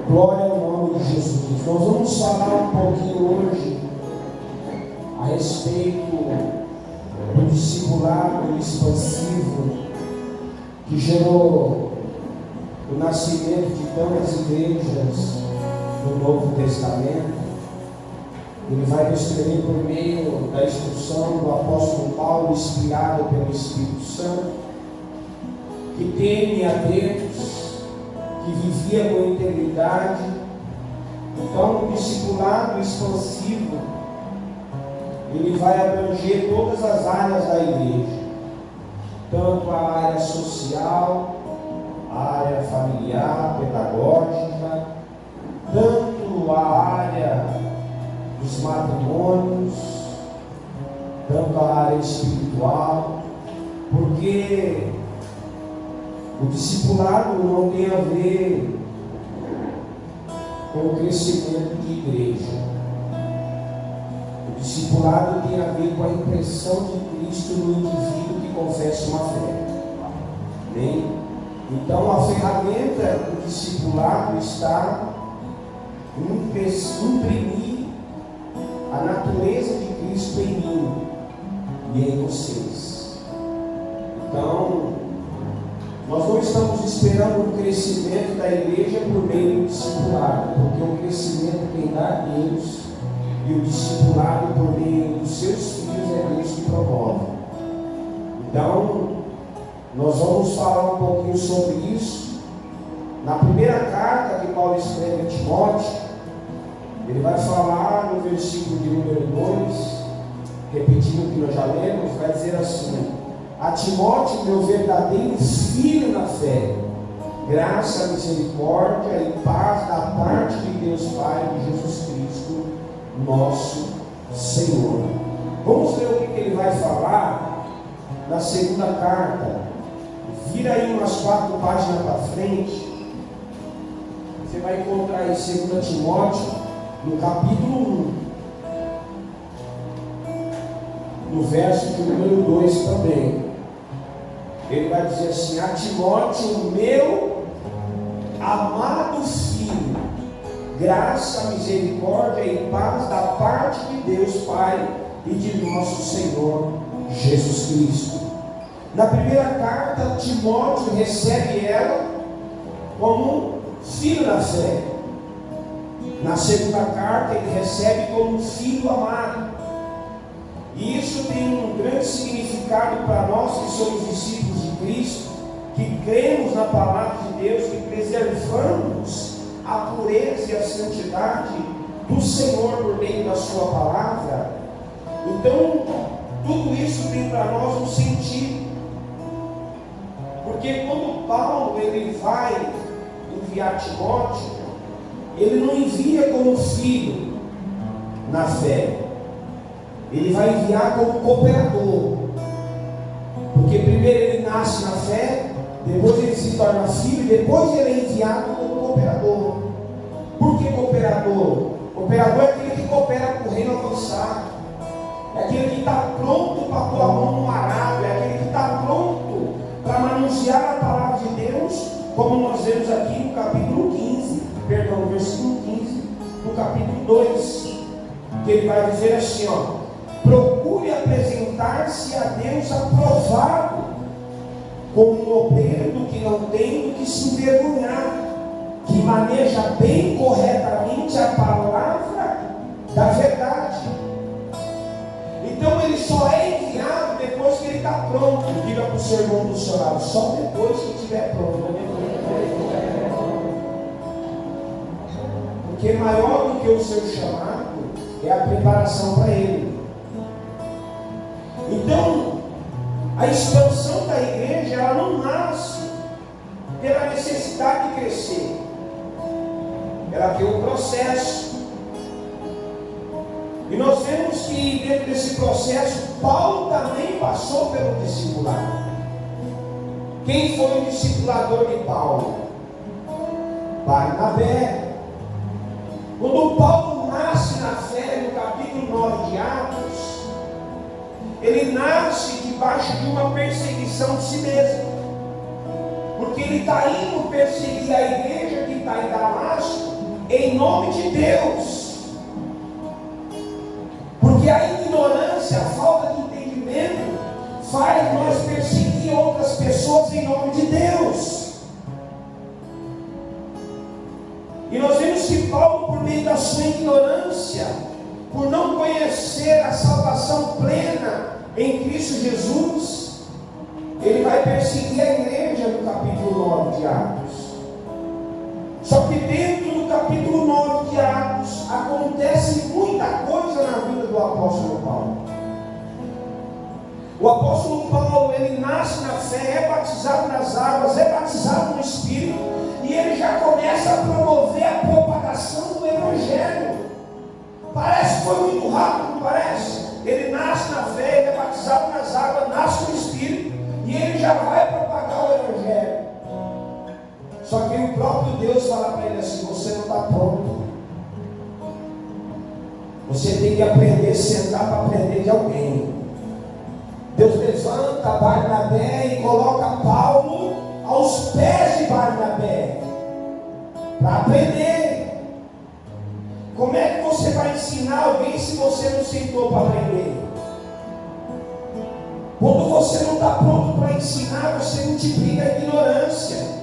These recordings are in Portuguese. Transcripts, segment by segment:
Glória ao nome de Jesus. Nós vamos falar um pouquinho hoje a respeito do discipulado expansivo que gerou o nascimento de tantas igrejas do Novo Testamento. Ele vai descrever por meio da instrução do apóstolo Paulo, inspirado pelo Espírito Santo, que teme a Deus, que vivia com integridade. Então, o discipulado expansivo, ele vai abranger todas as áreas da igreja, tanto a área social, a área familiar, pedagógica, tanto a área dos matrimônios, tanto a área espiritual, porque o discipulado não tem a ver com o crescimento de igreja. O discipulado tem a ver com a impressão de Cristo no indivíduo que confessa uma fé. Amém? Então a ferramenta do discipulado está em imprimir a natureza de Cristo em mim e em vocês. Então, nós não estamos esperando o crescimento da igreja por meio do discipulado, porque o crescimento quem dá a Deus, e o discipulado por meio dos seus filhos é Deus que promove. Então, nós vamos falar um pouquinho sobre isso. Na primeira carta que Paulo escreve a Timóteo, ele vai falar no versículo de número 2, repetindo o que nós já lemos, vai dizer assim: a Timóteo, meu verdadeiro filho na fé, graça, misericórdia e paz da parte de Deus Pai e de Jesus Cristo, nosso Senhor. Vamos ver o que ele vai falar na segunda carta. Vira aí umas 4 páginas para frente. Você vai encontrar em 2 Timóteo, no capítulo 1, no verso de número 2 também. Ele vai dizer assim: a Timóteo, meu amado filho, graça, misericórdia e paz da parte de Deus Pai e de nosso Senhor Jesus Cristo. Na primeira carta, Timóteo recebe ela como filho da fé. Na segunda carta, ele recebe como filho amado. E isso tem um grande significado para nós que somos discípulos de Cristo, que cremos na palavra de Deus, que preservamos a pureza e a santidade do Senhor por meio da sua palavra. Então, tudo isso tem para nós um sentido. Porque quando Paulo ele vai enviar Timóteo, ele não envia como filho na fé. Ele vai enviar como cooperador. Porque primeiro ele nasce na fé, depois ele se torna filho, e depois ele é enviado como cooperador. Por que cooperador? Cooperador é aquele que coopera com o reino avançado. É aquele que está pronto para pôr a mão no arado. É aquele que está pronto para manusear a palavra de Deus, como nós vemos aqui no capítulo 15, perdão, no versículo 15, no capítulo 2, que ele vai dizer assim, ó: procure apresentar-se a Deus aprovado, como um obreiro que não tem do que se envergonhar, que maneja bem corretamente a palavra da verdade. Então ele só é enviado depois que ele está pronto. Diga para o seu irmão do seu lado: só depois que estiver pronto. Porque maior do que o seu chamado é a preparação para ele. Então, a expansão da igreja, ela não nasce pela necessidade de crescer. Ela tem um processo. E nós vemos que dentro desse processo, Paulo também passou pelo discipulado. Quem foi o discipulador de Paulo? Barnabé. Quando Paulo nasce na fé, no capítulo 9 de Atos, ele nasce debaixo de uma perseguição de si mesmo. Porque ele está indo perseguir a igreja que está em Damasco, em nome de Deus, porque a ignorância, a falta de entendimento, faz nós perseguir outras pessoas em nome de Deus. E nós vemos que Paulo, por meio da sua ignorância, por não conhecer a salvação plena em Cristo Jesus, ele vai perseguir a igreja no capítulo 9 de Atos. Só que dentro do capítulo 9 de Atos acontece muita coisa na vida do apóstolo Paulo. O apóstolo Paulo, ele nasce na fé, é batizado nas águas, é batizado no Espírito, e ele já começa a promover a propagação do Evangelho. Parece que foi muito rápido, não parece? Ele nasce na fé, ele é batizado nas águas, nasce no Espírito, e ele já vai propagar o Evangelho. Só que o próprio Deus fala para ele assim: você não está pronto. Você tem que aprender a sentar para aprender de alguém. Deus levanta Barnabé e coloca Paulo aos pés de Barnabé para aprender. Como é que você vai ensinar alguém se você não sentou para aprender? Quando você não está pronto para ensinar, você multiplica a ignorância.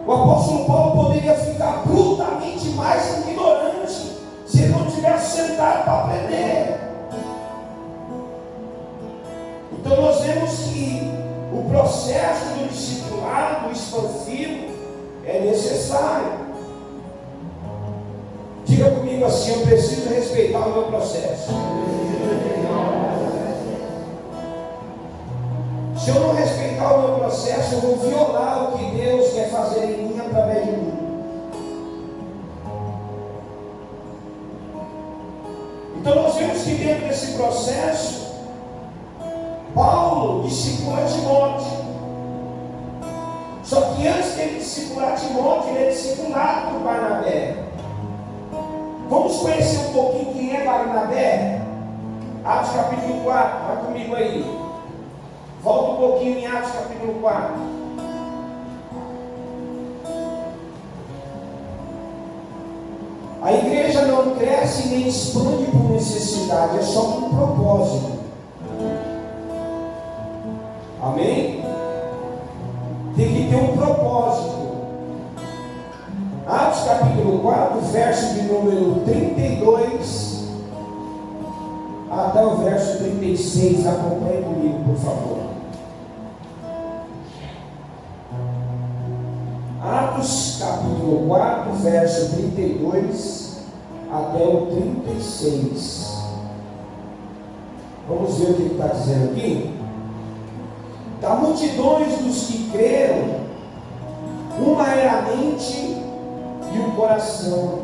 O apóstolo Paulo poderia ficar brutalmente mais ignorante se ele não tivesse sentado para aprender. Então nós vemos que o processo do discipulado expansivo é necessário. Diga comigo assim: eu preciso respeitar o meu processo. Se eu não respeitar o meu processo, eu vou violar o que Deus quer fazer em mim através de mim. Então nós vemos que dentro desse processo, Paulo discipula Timóteo. Só que antes de ele discipular Timóteo, ele é discipulado por Barnabé. Vamos conhecer um pouquinho quem é Barnabé? Atos capítulo 4, vai comigo aí. Volta um pouquinho em Atos capítulo 4. A igreja não cresce nem expande por necessidade, é só por propósito. Amém? Tem que ter um propósito. Atos capítulo 4, verso de número 32 até o verso 36. Acompanhe comigo, por favor. Atos capítulo 4, verso 32 até o 36. Vamos ver o que ele está dizendo aqui. Da multidões dos que creram, uma era a mente e o coração.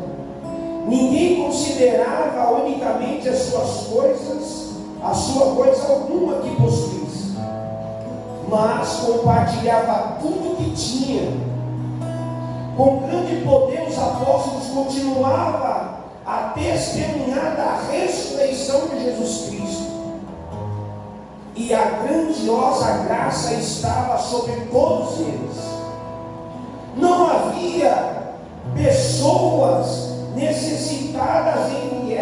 Ninguém considerava unicamente as suas coisas, a sua coisa alguma que possuísse, mas compartilhava tudo que tinha. Com grande poder os apóstolos continuavam a testemunhar da ressurreição de Jesus Cristo, e a grandiosa graça estava sobre todos eles. Não havia pessoas necessitadas entre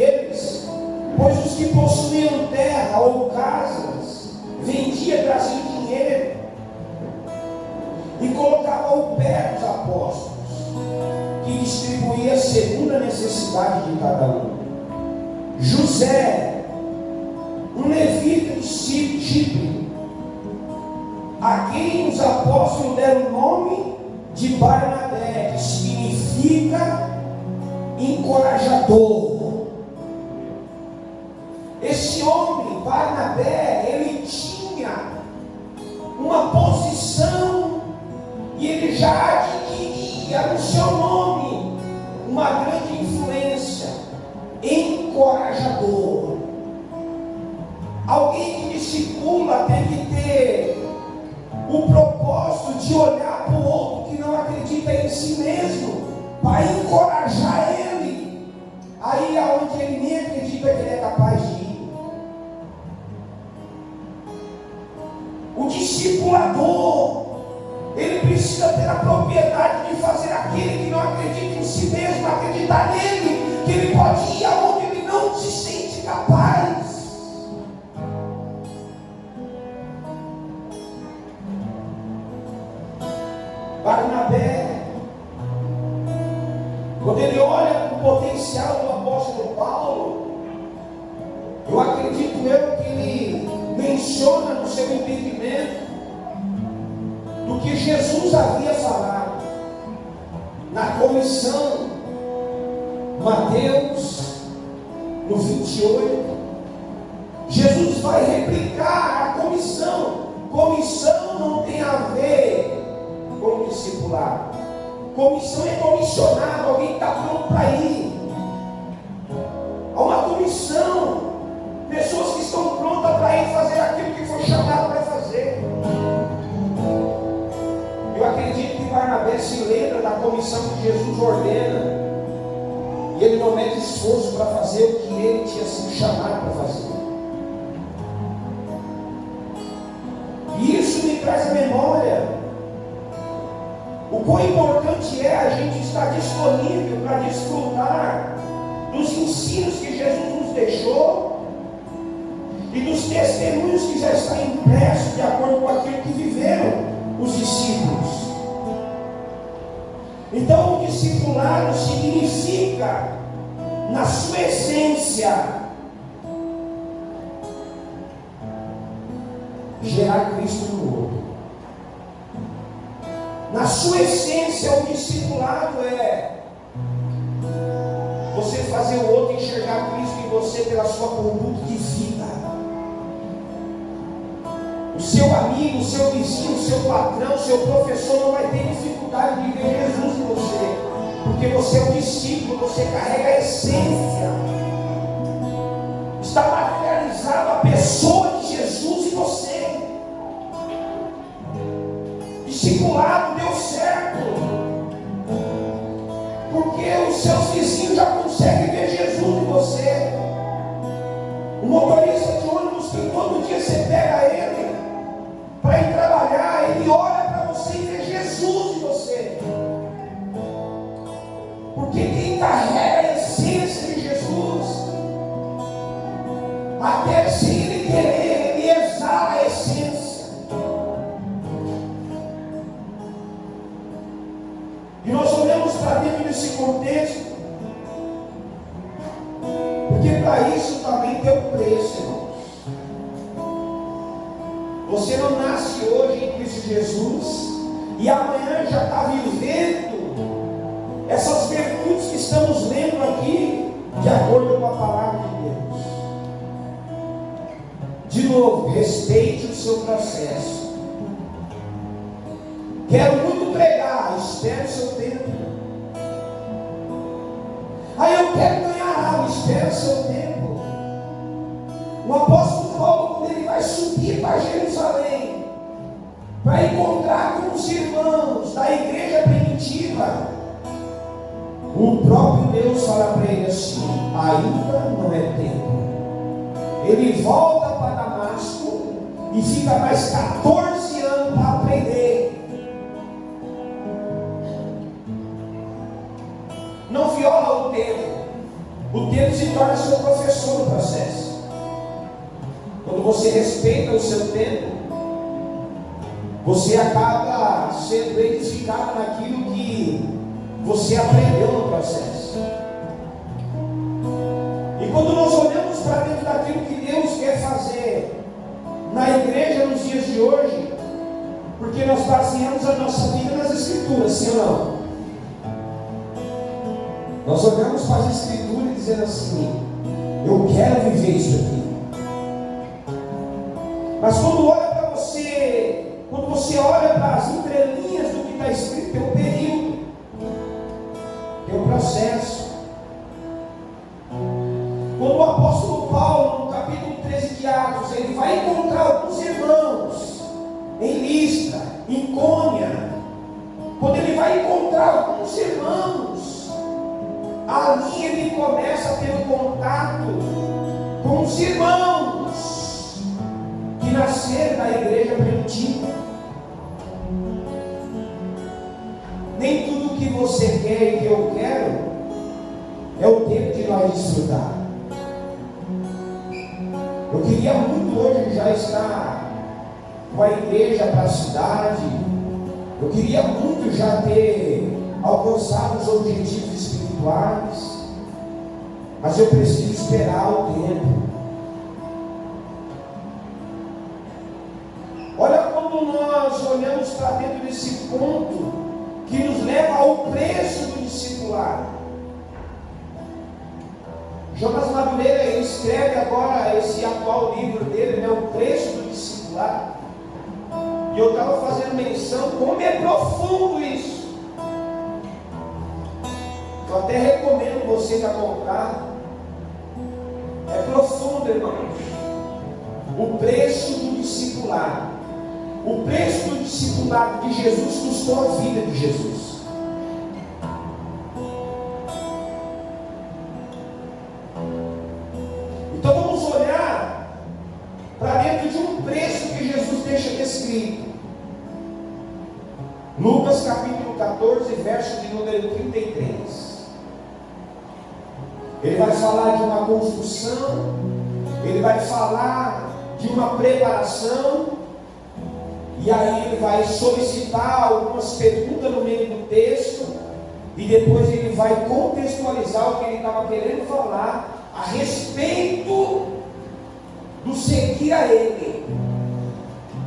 eles, pois os que possuíam terra ou casas vendiam, traziam dinheiro e colocava ao pé dos apóstolos, que distribuía segundo a necessidade de cada um. José, um levita de Chipre, a quem os apóstolos deram o nome de Barnabé, que significa encorajador. Esse homem, Barnabé, ele tinha uma posição e ele já adquiria no seu nome uma grande influência. Encorajador. Alguém que discipula tem que ter o propósito de olhar para o outro que não acredita em si mesmo, para encorajar ele aí aonde ele nem acredita que ele é capaz de ir. O discipulador, ele precisa ter a propriedade de fazer aquele não acredita em si mesmo, acreditar nele, que ele pode ir aonde ele não se sente capaz. Barnabé, quando ele olha para o potencial do apóstolo Paulo, eu acredito que ele menciona no seu entendimento do que Jesus havia falado na comissão, Mateus, no 28, Jesus vai replicar a comissão. Comissão não tem a ver com discipulado. Comissão é comissionado, alguém está pronto para ir. Há uma comissão, pessoas que estão prontas para ir fazer aquilo que foi chamado para fazer. Eu acredito que Barnabé se lembra da comissão que Jesus ordena, e ele não mede esforço para fazer o que ele tinha sido chamado para fazer. E isso me traz a memória o quão importante é a gente estar disponível para desfrutar dos ensinos que Jesus nos deixou e dos testemunhos que já estão impressos de acordo com aquilo que viveram os discípulos. Então, o discipulado significa, na sua essência, gerar Cristo no outro. Na sua essência, o discipulado é você fazer o outro enxergar Cristo em você pela sua conduta de vida. O seu amigo, o seu vizinho, o seu patrão, o seu professor não vai ter dificuldade de ver Jesus em você, porque você é um discípulo, você carrega a essência. Está materializado a pessoa de Jesus em você. Discipulado deu certo, porque os seus vizinhos já conseguem ver Jesus em você. O motorista de ônibus que todo dia você pega ele para ir trabalhar, ele olha para você e vê Jesus em você, porque quem carrega a essência de Jesus, até sem ele querer, ele exala a essência. E nós olhamos para dentro desse contexto, porque para isso também tem um preço, irmãos. Você não nasce hoje em Cristo Jesus e amanhã já está vivendo essas virtudes que estamos lendo aqui, de acordo com a palavra de Deus. De novo, respeite o seu processo. Quero muito pregar, espere o seu tempo. Aí eu quero ganhar algo, espere o seu tempo. O apóstolo Paulo, quando ele vai subir para Jerusalém, para encontrar com os irmãos da igreja primitiva, o próprio Deus fala para ele assim: ainda não é tempo. Ele volta para Damasco e fica mais 14 anos para aprender. Não viola o tempo. O tempo se torna seu professor no processo. Quando você respeita o seu tempo, você acaba sendo edificado naquilo que você aprendeu no processo. E quando nós olhamos para dentro daquilo que Deus quer fazer na igreja nos dias de hoje, porque nós baseamos a nossa vida nas Escrituras, sim ou não? Nós olhamos para as Escrituras e dizendo assim: eu quero viver isso aqui. Mas quando olha para você, quando você olha para as entrelinhas do que está escrito, tem um período, tem um processo. Quando o apóstolo Paulo, no capítulo 13 de Atos, ele vai encontrar alguns irmãos em Listra, em Icônia, quando ele vai encontrar alguns irmãos, ali ele começa a ter um contato com os irmãos que nasceram da igreja primitiva. Nem tudo tudo que você quer e que eu quero é o tempo de nós desfrutar. Eu queria muito hoje já estar com a igreja para a cidade. Eu queria muito já ter alcançado os objetivos espirituais. Mas eu preciso esperar o tempo. Olha como nós olhamos para dentro desse ponto que nos leva ao preço do discipulado. Jonas Madureira, ele escreve agora esse atual livro dele, né, O Preço do Discipulado. E eu estava fazendo menção como é profundo isso. Eu até recomendo você que comprar. É profundo, irmãos. O preço do discipulado. O preço do discipulado de Jesus custou a vida de Jesus. Então vamos olhar para dentro de um preço que Jesus deixa descrito. Lucas capítulo 14, verso de número 33. Ele vai falar de uma construção, ele vai falar de uma preparação, e aí ele vai solicitar algumas perguntas no meio do texto, e depois ele vai contextualizar o que ele estava querendo falar a respeito do seguir a ele.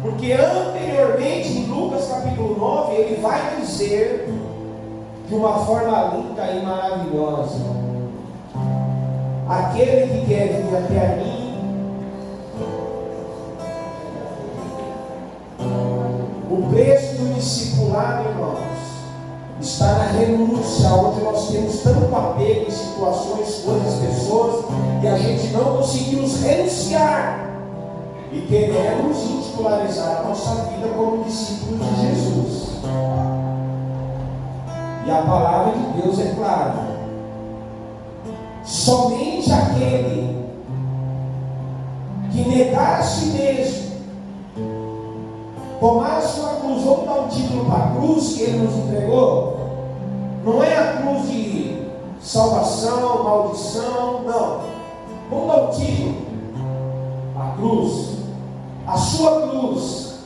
Porque anteriormente, em Lucas capítulo 9, ele vai dizer de uma forma linda e maravilhosa: aquele que quer vir até a mim, o preço do discipulado, irmãos, está na renúncia, onde nós temos tanto apego em situações, coisas, pessoas, e a gente não conseguimos renunciar, e queremos titularizar a nossa vida como discípulos de Jesus. E a palavra de Deus é clara: somente aquele que negar a si mesmo, tomar a sua cruz, vamos dar um título para a cruz que ele nos entregou, não é a cruz de salvação, maldição, não. Vamos dar um título: a cruz, a sua cruz,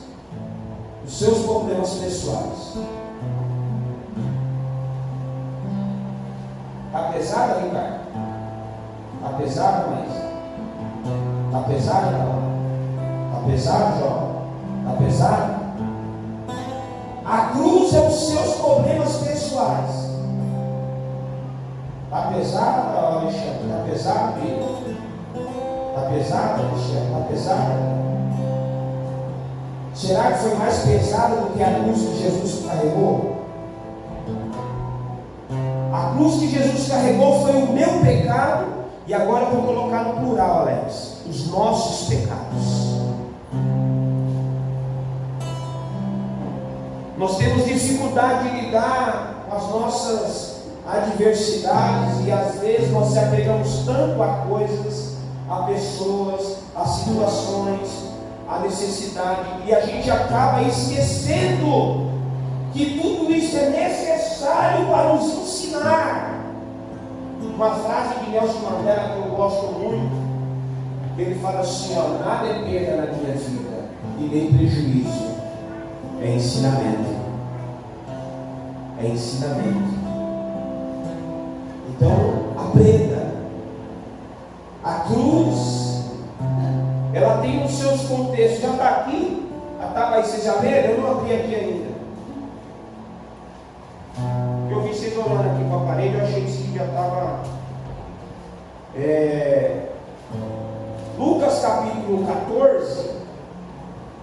os seus problemas pessoais. Está pesado, Ricardo? Está pesado, mas? Está pesado, não? Está pesado, João? Está pesado? A cruz é os seus problemas pessoais. Está pesado, Alexandre? Está pesado, filho? Está pesado, Alexandre? Está pesado? Será que foi mais pesado do que a cruz que Jesus carregou? A cruz que Jesus carregou foi o meu pecado, e agora eu vou colocar no plural, Alex, os nossos pecados. Nós temos dificuldade de lidar com as nossas adversidades, e às vezes nós se apegamos tanto a coisas, a pessoas, a situações, a necessidade, e a gente acaba esquecendo que tudo isso é necessário para nos ensinar. Uma frase de Nelson Mandela que eu gosto muito, ele fala assim: ó, nada é perda na minha vida e nem prejuízo, é ensinamento. É ensinamento. Então aprenda. A cruz, ela tem os seus contextos. Já está aqui? Estava aí, vocês já leram? Eu não abri aqui ainda. Eu vi vocês olhando aqui para a parede, eu achei que já estava. Lucas capítulo 14,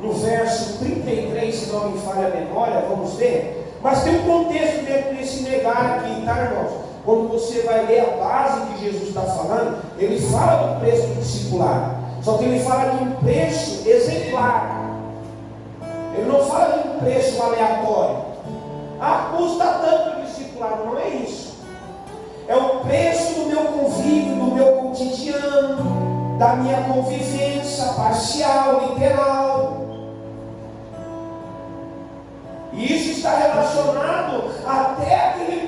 no verso 33, se não me falha a memória, vamos ver. Mas tem um contexto dentro desse negar aqui, tá, irmãos? Quando você vai ler a base que Jesus está falando, ele fala do preço do discipulado, só que ele fala de um preço exemplar. Ele não fala de um preço aleatório. Custa tanto o discipulado, não é isso. É o preço do meu convívio, do meu cotidiano, da minha convivência parcial, literal. E isso está relacionado até aquele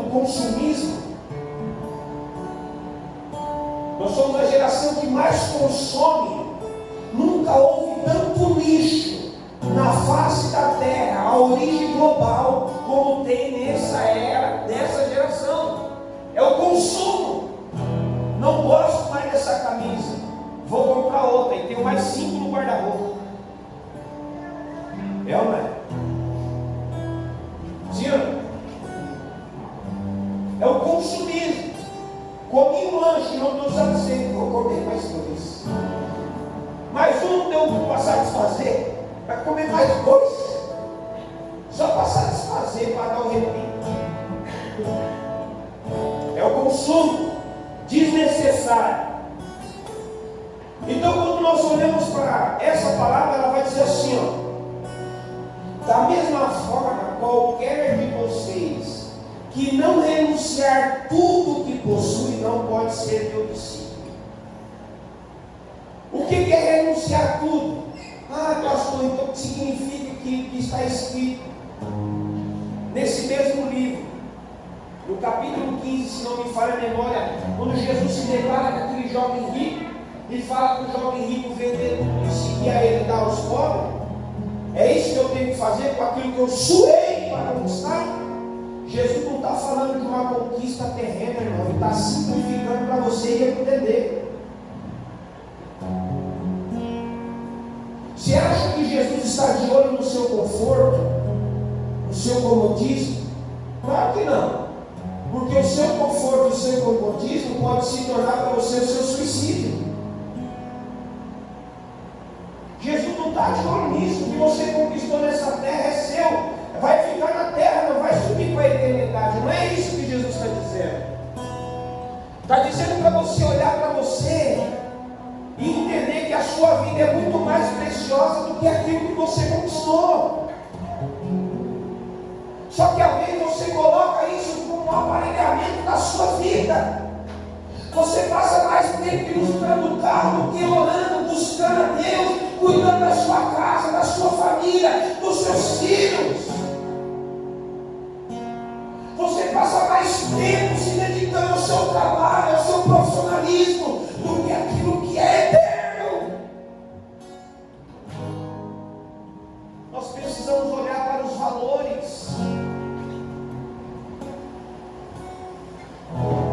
do consumismo. Nós somos a geração que mais consome. Nunca houve tanto lixo na face da terra, a origem global, como tem nessa era, nessa geração. É o consumo. Não gosto mais dessa camisa, vou comprar outra, e tenho mais 5 no guarda-roupa. É ou não é? Sim ou não? É o consumismo. Comi um lanche, não estou satisfeito, vou comer mais 2. Mais um não deu para satisfazer, vai comer mais 2. Só para satisfazer, para dar o repito. É o consumo desnecessário. Então, quando nós olhamos para essa palavra, ela vai dizer assim, ó: da mesma forma, qualquer de vocês que não renunciar tudo que possui, não pode ser meu discípulo. O que é renunciar tudo? Ah, pastor, então significa que está escrito nesse mesmo livro, no capítulo 15, se não me falha a memória, quando Jesus se depara com aquele jovem rico e fala para o jovem rico vender tudo e seguir a ele e dar aos pobres. É isso que eu tenho que fazer com aquilo que eu suei para conquistar? Jesus não está falando de uma conquista terrena, irmão. Ele está simplificando para você entender. Você acha que Jesus está de olho no seu conforto, no seu comodismo? Claro que não. Porque o seu conforto e o seu comodismo pode se tornar para você o seu suicídio. Jesus não está de olho nisso. O que você conquistou nessa terra é seu. Vai ficar na terra, não vai subir para a eternidade. Não é isso que Jesus está dizendo. Está dizendo para você olhar para você e entender que a sua vida é muito mais preciosa do que aquilo que você conquistou. Só que às vezes você coloca isso como um aparelhamento da sua vida. Você passa mais tempo ilustrando o carro do que orando, buscando a Deus, cuidando da sua casa, da sua família, dos seus filhos. Você passa mais tempo se dedicando ao seu trabalho, ao seu profissionalismo, do que aquilo que é eterno. Nós precisamos olhar para os valores.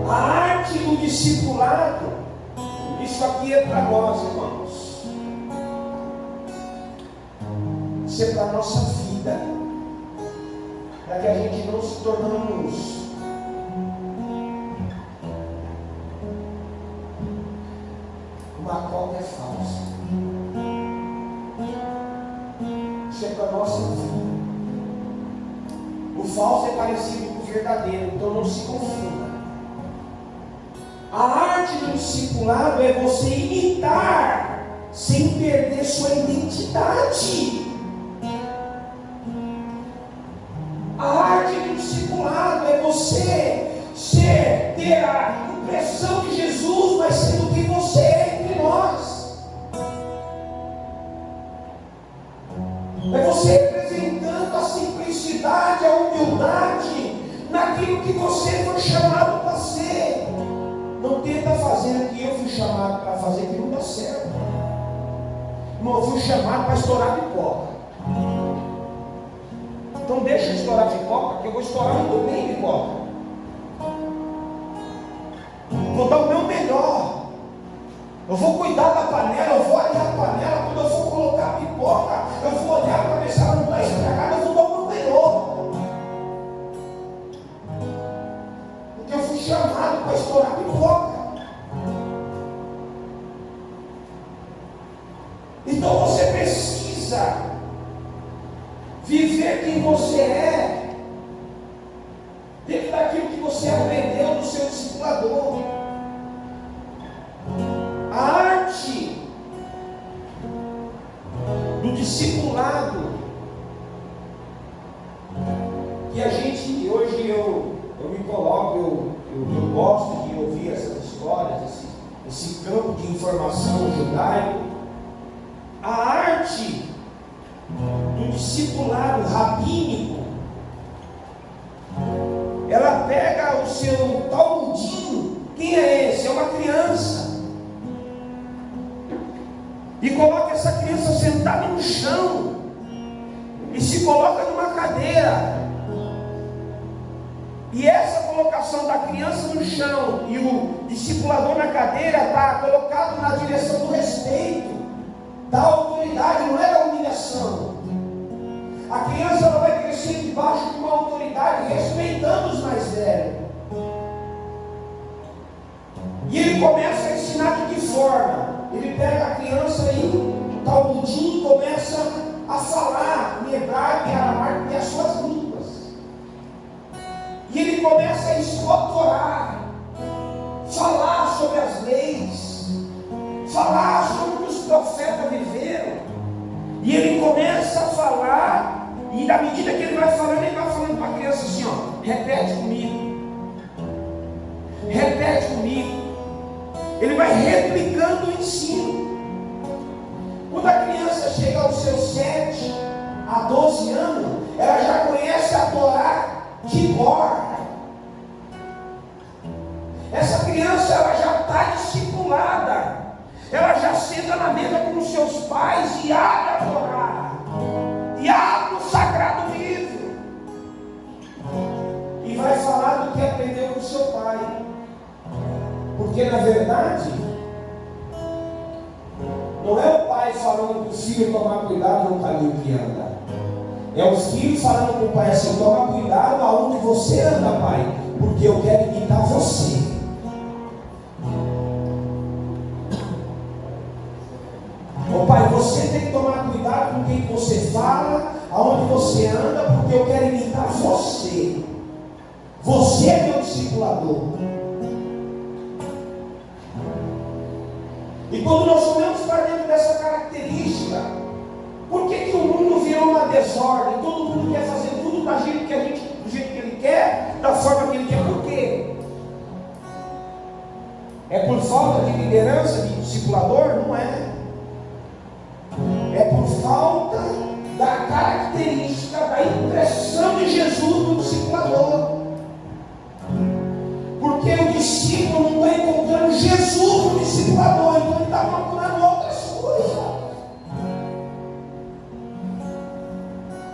A arte do discipulado, isso aqui é para nós, irmãos. Isso é para a nossa vida, para que a gente não se tornamos uma cópia falsa. Isso é para a nossa vida. O falso é parecido com o verdadeiro, então não se confunda. A arte do discipulado é você imitar sem perder sua identidade. A arte do discipulado é você ter a impressão de Jesus, mas sendo que você é entre nós. É você representando a simplicidade, a humildade, naquilo que você foi chamado para ser. Não tenta fazer o que eu fui chamado para fazer, que não dá certo. Não, eu fui chamado para estourar pipoca. Então deixa eu estourar pipoca, que eu vou estourar muito bem pipoca. Vou dar o meu melhor. Eu vou cuidar da panela, eu vou olhar a panela, quando eu for colocar a pipoca, eu vou olhar para ver se ela não está estragada, eu vou dar o meu melhor. Porque eu fui chamado para estourar pipoca. Então você precisa viver quem você é, dentro daquilo que você aprendeu no seu discipulador. A arte do discipulado, que a gente, hoje eu me coloco, eu gosto de ouvir essas histórias, esse campo de informação judaico. A arte do discipulado rabínico, ela pega o seu talmudinho. Quem é esse? É uma criança. E coloca essa criança sentada no chão. E se coloca numa cadeira. E essa colocação da criança no chão e o discipulador na cadeira está colocado na direção do respeito, da autoridade, não é da humilhação. A criança ela vai crescer debaixo de uma autoridade, respeitando os mais velhos. E ele começa a ensinar de que forma? Ele pega a criança e o talmudinho começa a falar em hebraico e aramaico e as suas línguas. E ele começa a explorar, falar sobre as leis, falar sobre o que os profetas viveram. E ele começa a falar, e na medida que ele vai falando para a criança assim, ó, repete comigo. Repete comigo. Ele vai replicando o ensino. Quando a criança chega aos seus 7 a 12 anos, ela já conhece a Torá de cor. Essa criança ela já está discipulada. Ela já senta na mesa com os seus pais e abre a Torá. E abre o sagrado livro. E vai falar do que aprendeu com o seu pai. Porque na verdade não é o pai falando para o filho tomar cuidado no caminho que anda. É os filhos falando para o pai assim: toma cuidado aonde você anda, pai, porque eu quero imitar você. Ô pai, você tem que tomar cuidado com quem você fala, aonde você anda, porque eu quero imitar você. Você é meu discipulador. E quando nós olhamos para dentro dessa característica, por que o mundo virou uma desordem? Todo mundo quer fazer tudo do jeito que ele quer, da forma que ele quer. Por quê? É por falta de liderança, de discipulador? Não é. É por falta da característica, da impressão de Jesus no discipulador. Porque o discípulo não está encontrando Jesus no discipulador, então ele está procurando outras coisas.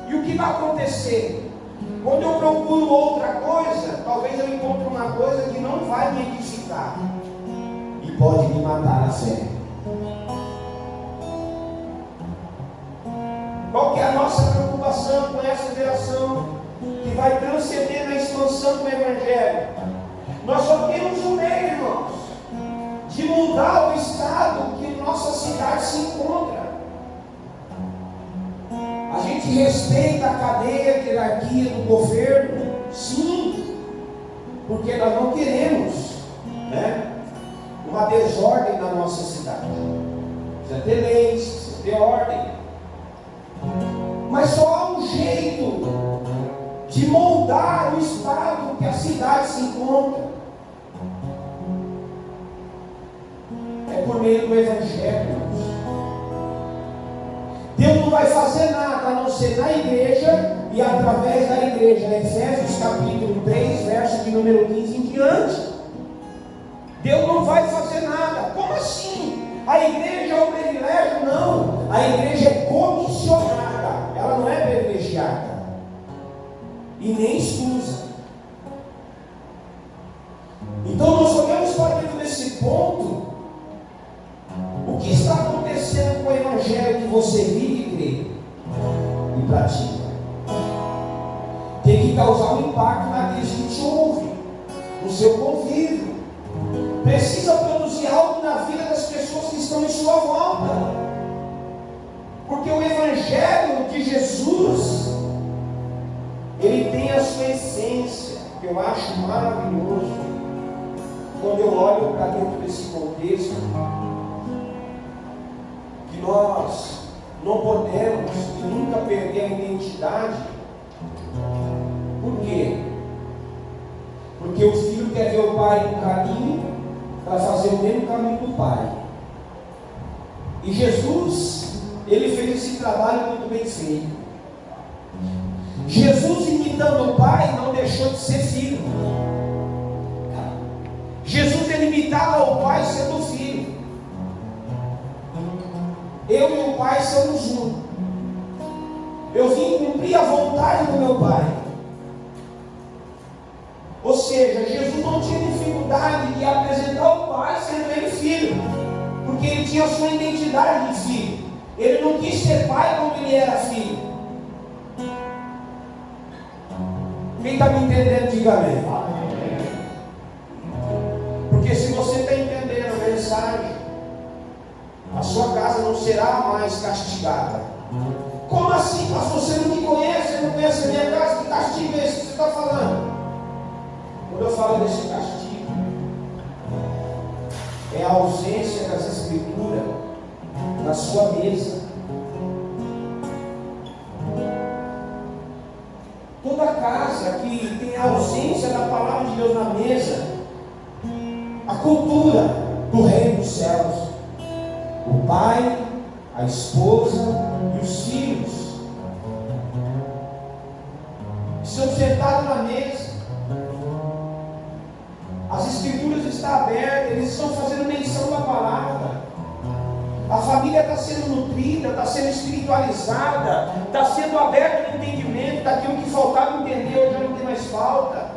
E o que vai acontecer? Quando eu procuro outra coisa, talvez eu encontre uma coisa que não vai me edificar e pode me matar na fé. Qual que é a nossa preocupação com essa geração que vai transcender na expansão do Evangelho? Nós só temos um meio, irmãos, de mudar o estado que nossa cidade se encontra. A gente respeita a cadeia, a hierarquia do governo, sim, porque nós não queremos, uma desordem na nossa cidade. Precisa ter leis, precisa ter ordem. Mas só há um jeito de moldar o estado que a cidade se encontra. É por meio do Evangelho. Deus não vai fazer nada a não ser na igreja e através da igreja. Efésios capítulo 3, verso de número 15 em diante. Deus não vai fazer nada. Como assim? A igreja é um privilégio? Não. A igreja é comissionada. Ela não é privilegiada. E nem escusa. Então nós olhamos para dentro desse ponto. O que está acontecendo com o Evangelho que você vive e crê e pratica? Tem que causar um impacto naqueles que te ouvem, no seu convívio. Precisa produzir algo na vida das pessoas que estão em sua volta. Porque o Evangelho de Jesus, ele tem a sua essência, que eu acho maravilhoso. Quando eu olho para dentro desse contexto, que nós não podemos nunca perder a identidade. Por quê? Porque o filho quer ver o pai no caminho para fazer o mesmo caminho do pai. E Jesus, ele fez esse trabalho muito bem feito. Jesus, imitando o pai, não deixou de ser filho. imitava ao Pai sendo filho. Eu e o Pai somos um. Eu vim cumprir a vontade do meu Pai. Ou seja, Jesus não tinha dificuldade de apresentar o Pai sendo ele filho, porque ele tinha a sua identidade de filho. Ele não quis ser pai como ele era filho. Quem está me entendendo, diga amém. Porque se você está entendendo a mensagem, a sua casa não será mais castigada. Como assim, pastor? Você não me conhece, você não conhece a minha casa, que castigo é esse que você está falando? Quando eu falo desse castigo, é a ausência das escrituras na sua mesa. Toda casa que tem a ausência da palavra de Deus na mesa, a cultura do reino dos céus, o pai, a esposa e os filhos estão sentados na mesa. As escrituras estão abertas, eles estão fazendo menção da palavra. A família está sendo nutrida, está sendo espiritualizada, está sendo aberto o entendimento daquilo que faltava entender, hoje já não tem mais falta.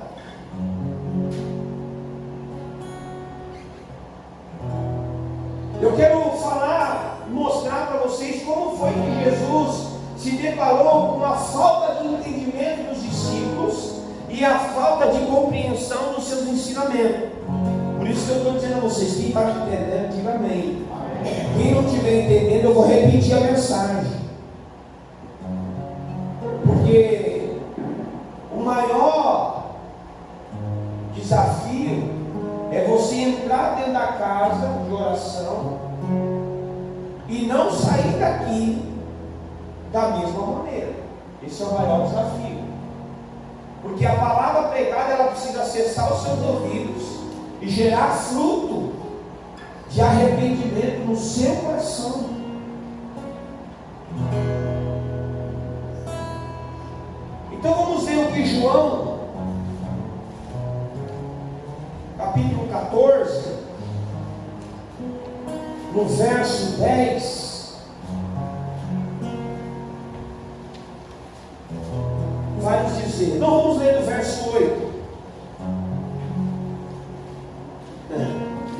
Eu quero falar, mostrar para vocês como foi que Jesus se deparou com a falta de entendimento dos discípulos e a falta de compreensão dos seus ensinamentos. Por isso que eu estou dizendo a vocês, quem está entendendo, diga amém. Quem não estiver entendendo, eu vou repetir a mensagem. Porque o maior desafio é você entrar dentro da casa de oração e não sair daqui da mesma maneira. Esse é o maior desafio. Porque a palavra pregada, ela precisa acessar os seus ouvidos e gerar fruto de arrependimento no seu coração. Então vamos ver o que João, capítulo 14, no verso 10, vai nos dizer. Não vamos ler do verso 8.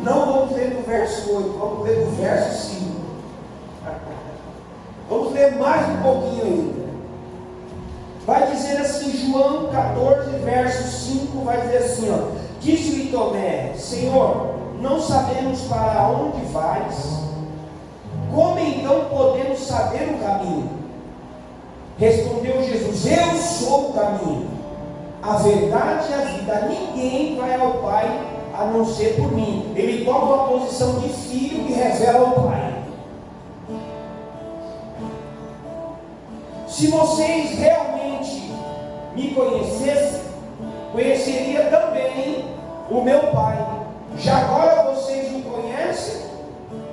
Não vamos ler do verso 8, vamos ler do verso 5. Vamos ler mais um pouquinho ainda. Vai dizer assim, João 14, verso 5, vai dizer assim, ó. Disse-lhe Tomé, Senhor, não sabemos para onde vais, como então podemos saber o caminho? Respondeu Jesus, eu sou o caminho, a verdade e a vida, ninguém vai ao Pai a não ser por mim. Ele toma uma posição de filho que revela ao Pai. Se vocês realmente me conhecessem, conheceria também o meu Pai. Já agora vocês o conhecem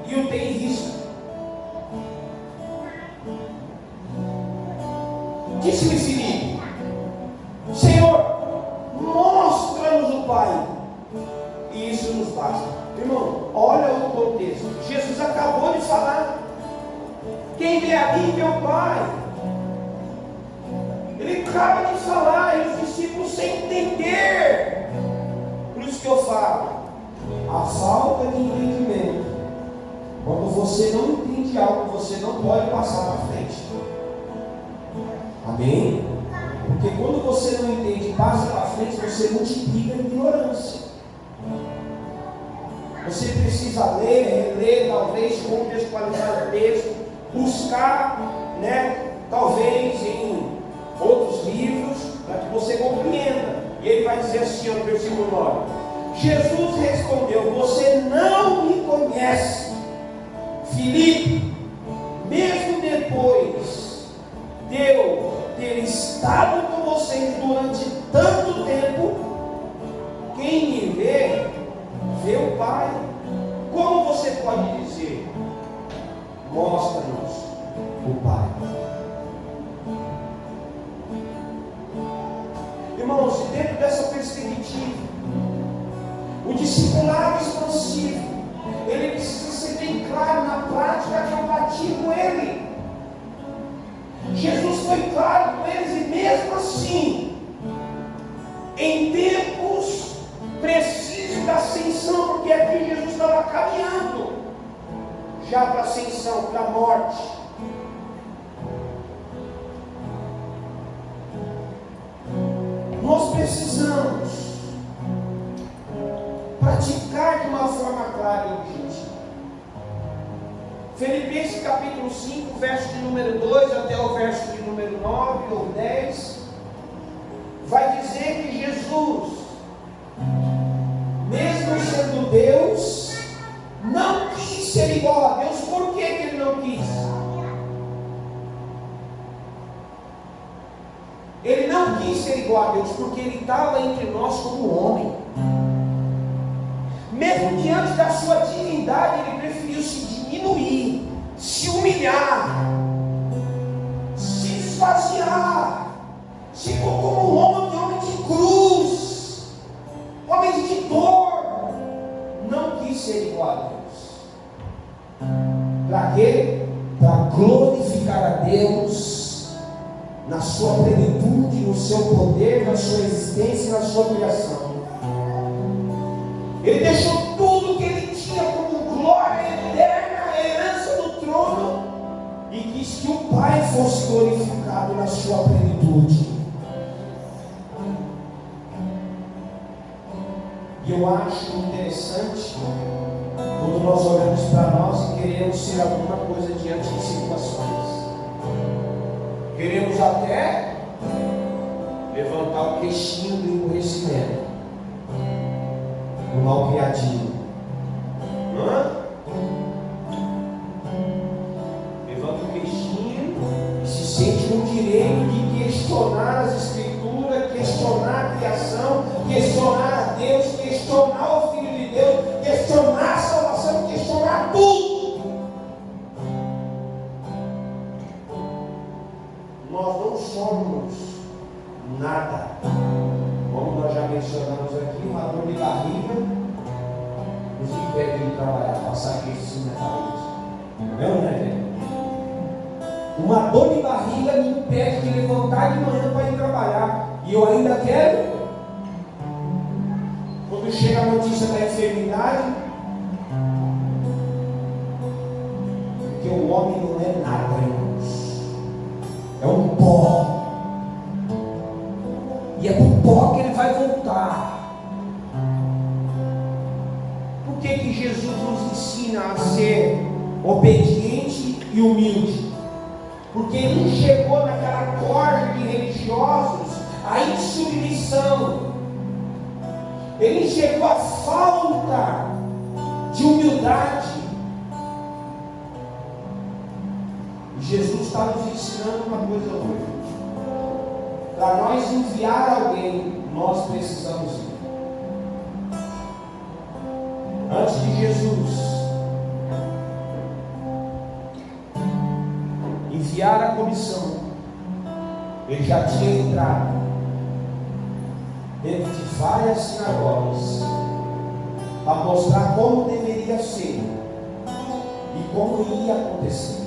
e o têm visto. Disse-lhe Filipe, Senhor, mostra-nos o Pai, e isso nos basta. Irmão, olha o contexto. Jesus acabou de falar, quem vê a mim vê o Pai. Ele acaba de falar, e os discípulos sem entender. Por isso que eu falo, a falta de entendimento, quando você não entende algo, você não pode passar para frente. Amém? Porque quando você não entende e passa para frente, você multiplica a ignorância. Você precisa ler, reler, talvez contextualizar o texto, buscar, talvez em outros livros, para que você compreenda. E ele vai dizer assim, no versículo 9: Jesus respondeu, você não me conhece, Filipe, mesmo depois de eu ter estado com vocês durante tanto tempo, quem me vê, vê o Pai. Como você pode dizer, mostra-nos o Pai? Irmãos, dentro dessa perspectiva, o discipulado expansivo. Ele precisa ser bem claro na prática que eu pratico ele. Jesus foi claro com eles e mesmo assim, em tempos precisos da ascensão, porque aqui Jesus estava caminhando já para a ascensão, para a morte. Nós precisamos praticar de uma forma clara e objetiva. Filipenses capítulo 5, verso de número 2 até o verso de número 9 ou 10, vai dizer que Jesus, mesmo sendo Deus, não quis ser igual a Deus. Por que ele não quis? Ele não quis ser igual a Deus porque ele estava entre nós como homem. Mesmo diante da sua divindade, ele preferiu se diminuir, se humilhar, se esvaziar, se pôr como um homem de cruz, homem de dor. Não quis ser igual a Deus. Para quê? Para glorificar a Deus na sua plenitude, no seu poder, na sua existência e na sua criação. Ele deixou tudo que ele tinha como glória eterna, herança do trono, e quis que o Pai fosse glorificado na sua plenitude. E eu acho interessante quando nós olhamos para nós e queremos ser alguma coisa diante de situações. Queremos até levantar o queixinho do emborrecimento, do malcriadinho. Levanta o queixinho e se sente no direito de questionar as Escrituras, questionar a criação, questionar a Deus, questionar o Filho de Deus, questionar a salvação, questionar tudo. Nós não somos nada. Como nós já mencionamos aqui, uma dor de barriga nos impede de trabalhar, passar aqui esse metalista. Não, né? Uma dor de barriga me impede de levantar de manhã para ir trabalhar. E eu ainda quero. Quando chega a notícia da enfermidade, porque o homem não é nada, irmãos. É um pó. E é para o pó que ele vai voltar. Por que Jesus nos ensina a ser obediente e humilde? Porque ele chegou naquela corda de religiosos a insubmissão. Ele chegou à falta de humildade. E Jesus está nos ensinando uma coisa hoje. Para nós enviar alguém, nós precisamos ir. Antes de Jesus enviar a comissão, ele já tinha entrado dentro de várias sinagogas para mostrar como deveria ser e como ia acontecer.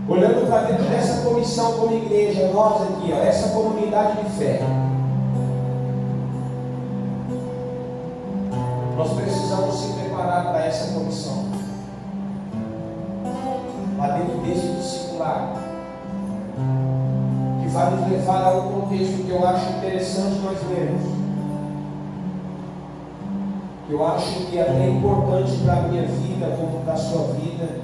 Olhando para dentro dessa comissão como igreja, nós aqui, essa comunidade de fé, nós precisamos se preparar para essa comissão. Para dentro desse discipulado, que vai nos levar a um contexto que eu acho interessante nós lermos, que eu acho que é até importante para a minha vida, como para a sua vida,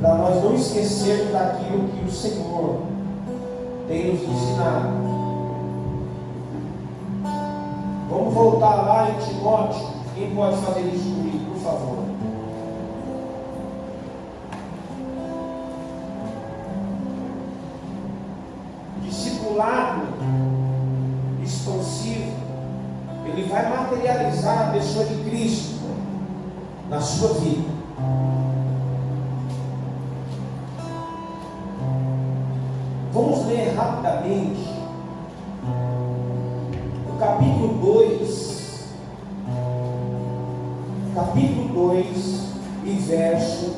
para nós não esquecermos daquilo que o Senhor tem nos ensinado. Vamos voltar lá em Timóteo. Quem pode fazer isso comigo, por favor? Discipulado expansivo, ele vai materializar a pessoa de Cristo na sua vida. Vamos ler rapidamente o capítulo 2 capítulo 2 e verso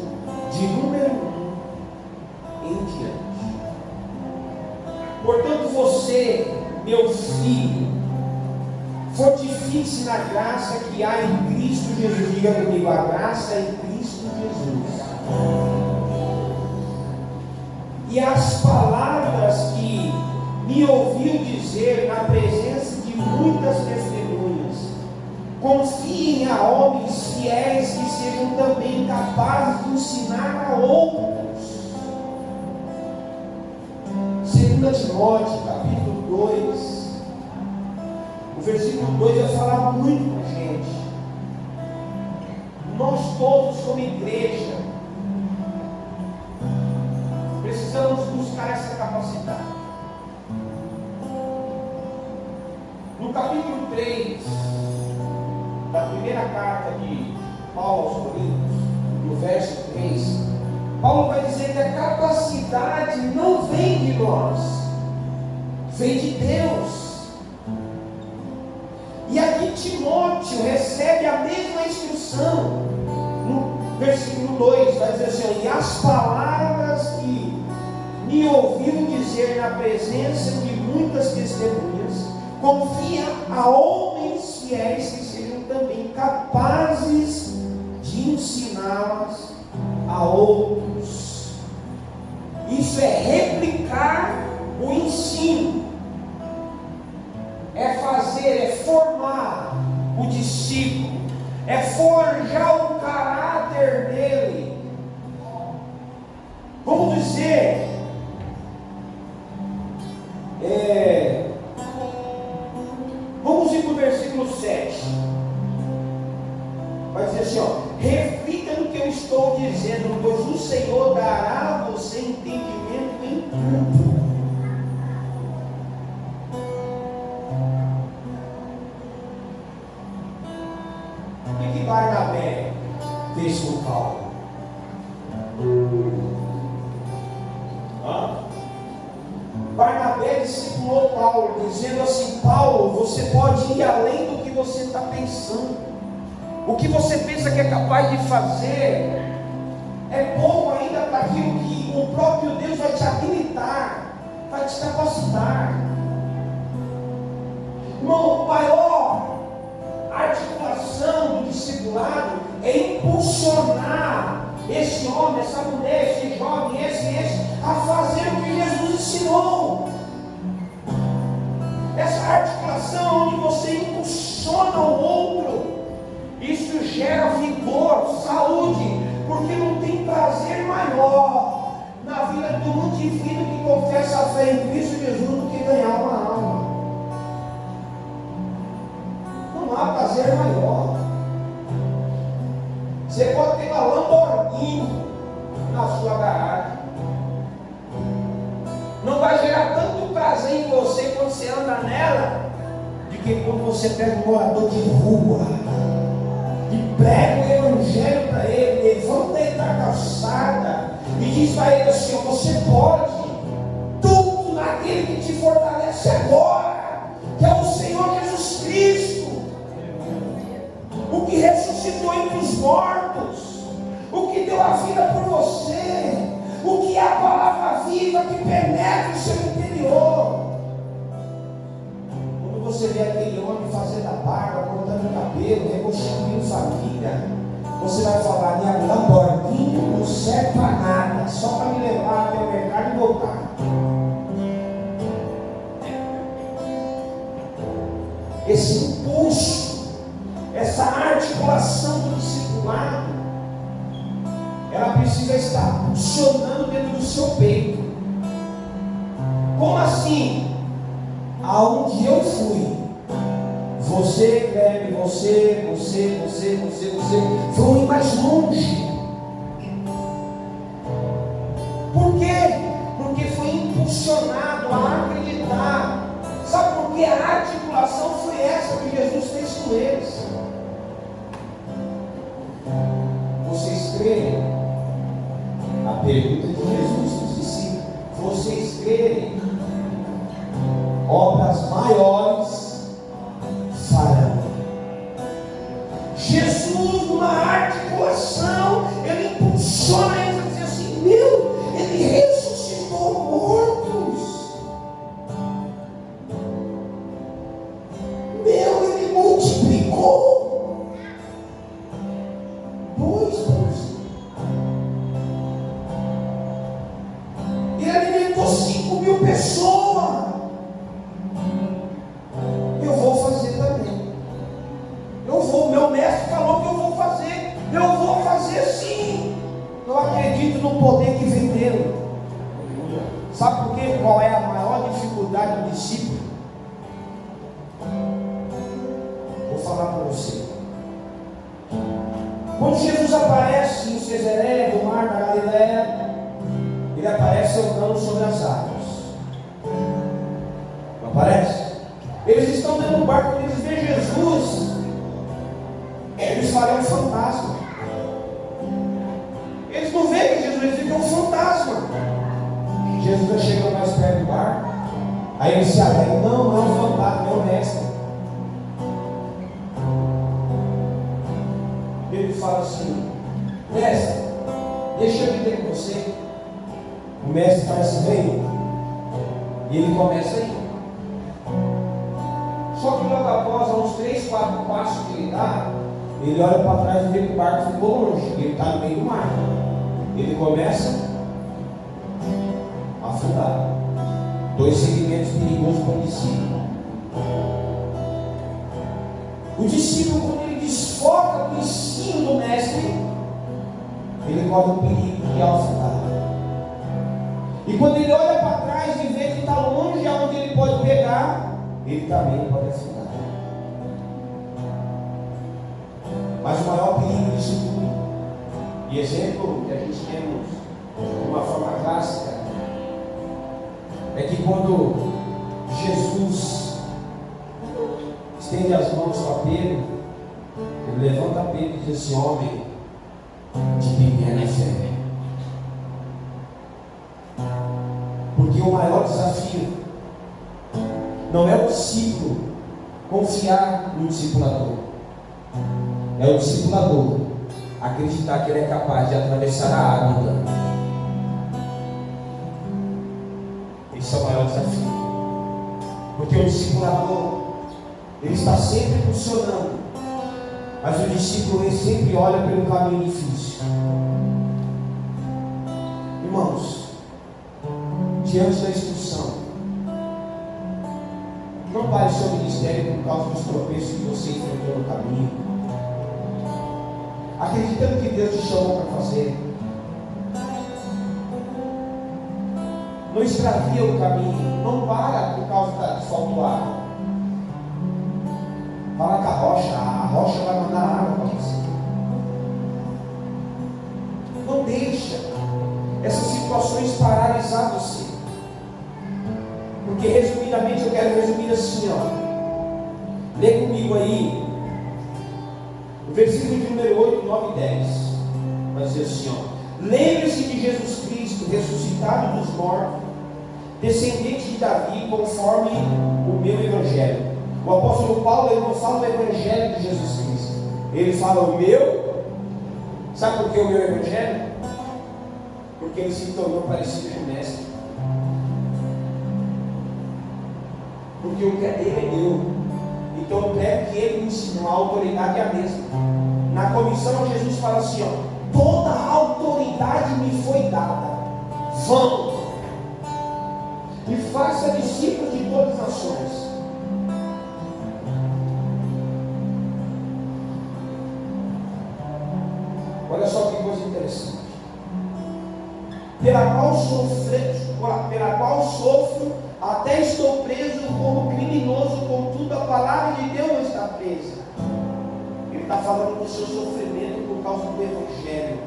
de número 1 em diante. Portanto, você, meu filho, fortifique-se na graça que há em Cristo Jesus. Diga comigo, a graça em Cristo Jesus. E as palavras que me ouviu dizer na presença de muitas testemunhas, confiem a homens fiéis que sejam também capazes de ensinar a outros. 2 Timóteo, capítulo 2, o versículo 2 vai falar muito com a gente. Nós todos, como igreja, precisamos buscar essa capacidade. No capítulo 3 da primeira carta de Paulo aos Coríntios, no verso 3, Paulo vai dizer que a capacidade não vem de nós, vem de Deus. E aqui Timóteo recebe a mesma instrução. No versículo 2 vai dizer assim: e as palavras que me ouviu dizer na presença de muitas testemunhas, confia a homens fiéis que sejam também capazes de ensiná-las a outros. Isso é replicar o ensino, é fazer, é formar o discípulo, é forjar o caráter dele. Vamos dizer, vamos ir para o versículo 7. Vai dizer assim, reflita no que eu estou dizendo, pois o Senhor dará a você entendimento em tudo. O que Barnabé fez com Paulo? Barnabé discipulou Paulo, dizendo assim: Paulo, você pode ir além do que você está pensando. O que você pensa que é capaz de fazer é pouco ainda para aquilo que o próprio Deus vai te habilitar, vai te capacitar. Irmão, maior articulação do discipulado é impulsionar esse homem, essa mulher, esse jovem, esse a fazer o que Jesus ensinou. Essa articulação onde você impulsiona o outro, isso gera vigor, saúde, porque não tem prazer maior na vida do um indivíduo que confessa a fé em Cristo Jesus do que ganhar uma alma. Não há prazer maior. Você pode ter uma Lamborghini na sua garagem, não vai gerar tanto prazer em você quando você anda nela, de que quando você pega um morador de rua e prega o evangelho para ele, levanta ele na calçada e diz para ele assim: você pode tudo naquele que te fortalece agora, que é o Senhor Jesus Cristo, o que ressuscitou entre os mortos, o que deu a vida por você, o que é a palavra viva que penetra o seu interior. Quando você vê aquele homem fazendo a barba, cortando o cabelo, reconstruindo família, você vai falar: minha Lamborghini não serve para nada, só para me levar até o mercado e voltar. Esse impulso, essa articulação do discipulado, ela precisa estar funcionando dentro do seu peito. Como assim? Aonde eu fui, você, Cleber, você vão ir mais longe. Por quê? Porque foi impulsionado a acreditar. Sabe por que a articulação foi essa que Jesus fez com eles? Vocês creem? A pergunta de Jesus nos discípulos: vocês creem? Obras maiores farão. Jesus, numa falar com você. Quando Jesus aparece em Cesareia do Mar da Galileia, ele aparece andando sobre as águas. Não aparece? Eles estão dentro do barco, quando eles veem Jesus, eles falam um fantasma. Eles não veem que Jesus, eles ficam um fantasma. Jesus vai chegando mais perto do barco, aí ele se alegra, não é um fantasma, é o mestre. Ele fala assim: mestre, deixa eu viver com você. O mestre faz assim: vem. E ele começa a ir. Só que logo após, a uns 3, 4 passos que ele dá, ele olha para trás e vê que o barco ficou longe. Ele está no meio do mar. Ele começa a afundar. 2 segmentos perigosos para o discípulo. O discípulo, quando ele desfoca do ensino do mestre, ele corre o perigo de afundar. E quando ele olha para trás e vê que está longe aonde ele pode pegar, ele também pode afundar. Mas o maior perigo disso tudo, e exemplo que a gente temos de uma forma clássica, é que quando Jesus estende as mãos para Pedro, ele levanta Pedro e diz assim: homem de pequena fé. Porque o maior desafio não é o discípulo confiar no discipulador, é o discipulador acreditar que ele é capaz de atravessar a água andando. Esse é o maior desafio. Porque o discipulador, ele está sempre funcionando, mas o discípulo, ele sempre olha pelo caminho difícil. Irmãos, diante da instrução, não pare seu ministério por causa dos tropeços que você enfrentou no caminho, acreditando que Deus te chamou para fazer. Não extravia o caminho, não para por causa de faltou água. Fala com a rocha vai mandar água para você. Não deixa essas situações paralisar você. Porque resumidamente eu quero resumir assim, ó. Lê comigo aí o versículo de número 8, 9 e 10. Vai dizer assim, ó: lembre-se de Jesus Cristo, ressuscitado dos mortos, descendente de Davi, conforme o meu evangelho. O apóstolo Paulo, ele não fala o evangelho de Jesus Cristo, ele fala o meu. Sabe por que o meu evangelho? Porque ele se tornou parecido com o mestre. Porque o que é dele é meu. Então eu quero que ele me ensinou, a autoridade é a mesma. Na comissão Jesus fala assim, ó: toda a autoridade me foi dada. Vão e faça discípulos de todas as nações. Olha só que coisa interessante. Pela qual sofro, até estou preso como criminoso, contudo a palavra de Deus não está presa. Ele está falando do seu sofrimento por causa do Evangelho.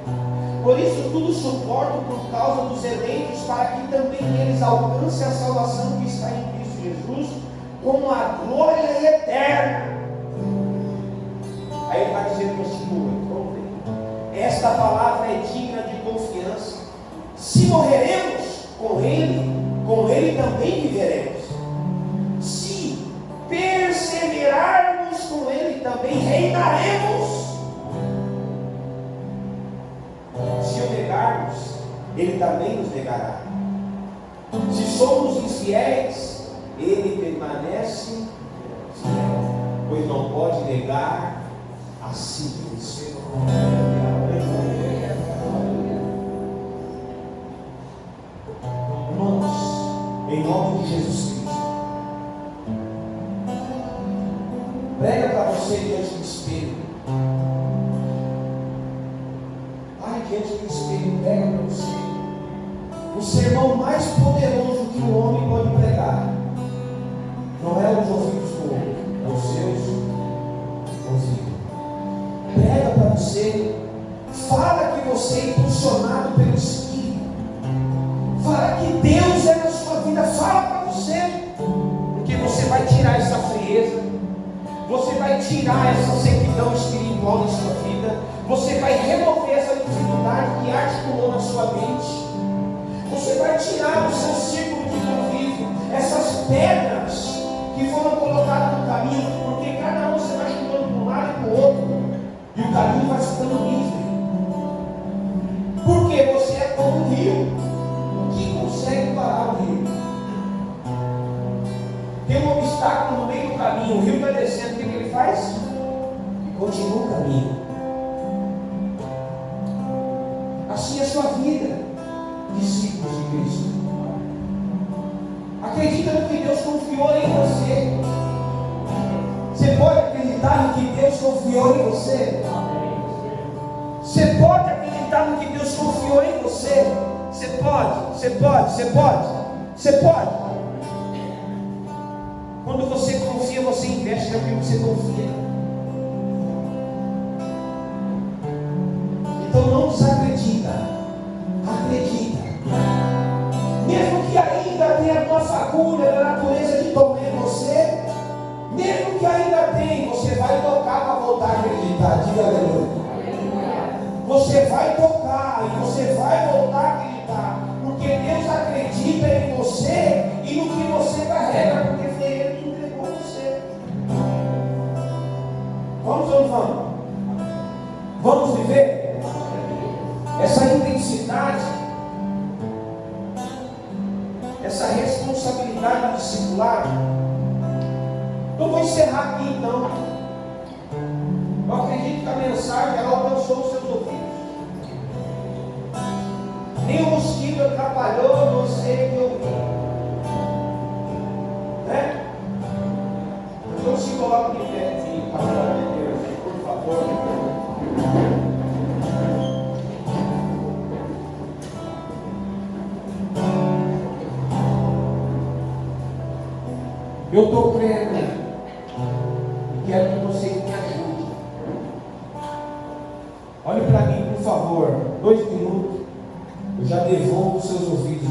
Por isso tudo suporto por causa dos eleitos, para que também eles alcancem a salvação que está em Cristo Jesus, com a glória eterna. Aí ele vai dizer no versículo 8, vamos ver. Esta palavra é digna de confiança. Se morreremos com ele também viveremos. Se perseverarmos com ele, também reinaremos. Se o negarmos, ele também nos negará. Se somos infiéis, ele permanece fiel, pois não pode negar a si mesmo. Irmãos, em nome de Jesus Cristo, prega para você diante do espelho. Vai diante do espelho, prega para você o sermão mais poderoso que o homem pode pregar. Não é os ouvidos do outro, é os seus. você. Fala que você é impulsionado pelo Espírito. Fala que Deus é na sua vida. Fala para você. Porque você vai tirar essa frieza. Você vai tirar essa sequidão espiritual da sua vida. Você vai remover essa dificuldade que articulou na sua mente. Você vai tirar do seu círculo de convívio essas pedras que foram colocadas no caminho, porque cada um você vai jogando para um lado e para o outro, e o caminho vai ficando livre. Porque você é como um rio. O que consegue parar o rio? Tem um obstáculo no meio do caminho, o rio está descendo, o que ele faz? E continua o caminho. Assim é a sua vida, discípulos de Cristo. Acredita no que Deus confiou em você. Você pode acreditar no que Deus confiou em você? Você pode acreditar no que Deus confiou em você? Você pode. Quando você confia, você investe naquilo que você confia. Então não desacredita. Acredita. Mesmo que ainda tenha uma fagulha da natureza de Tomé em você, mesmo que ainda tenha, você vai tocar para voltar a acreditar. Diga aleluia. Você vai tocar e você vai voltar a acreditar, porque Deus acredita em você e no que você carrega, porque foi Ele que entregou você. Vamos ou não vamos? Vamos viver essa intensidade, essa responsabilidade do discipulado. Eu vou encerrar aqui então. Eu acredito que a mensagem ela alcançou os seus ouvidos. Nem o mosquito atrapalhou você de ouvir. Né? Então se coloca de pé, filho, para a glória de Deus, por favor. Eu estou crendo e quero que você me ajude. Olhe para mim, por favor, 2 minutos. Eu já devolvo os seus ouvidos.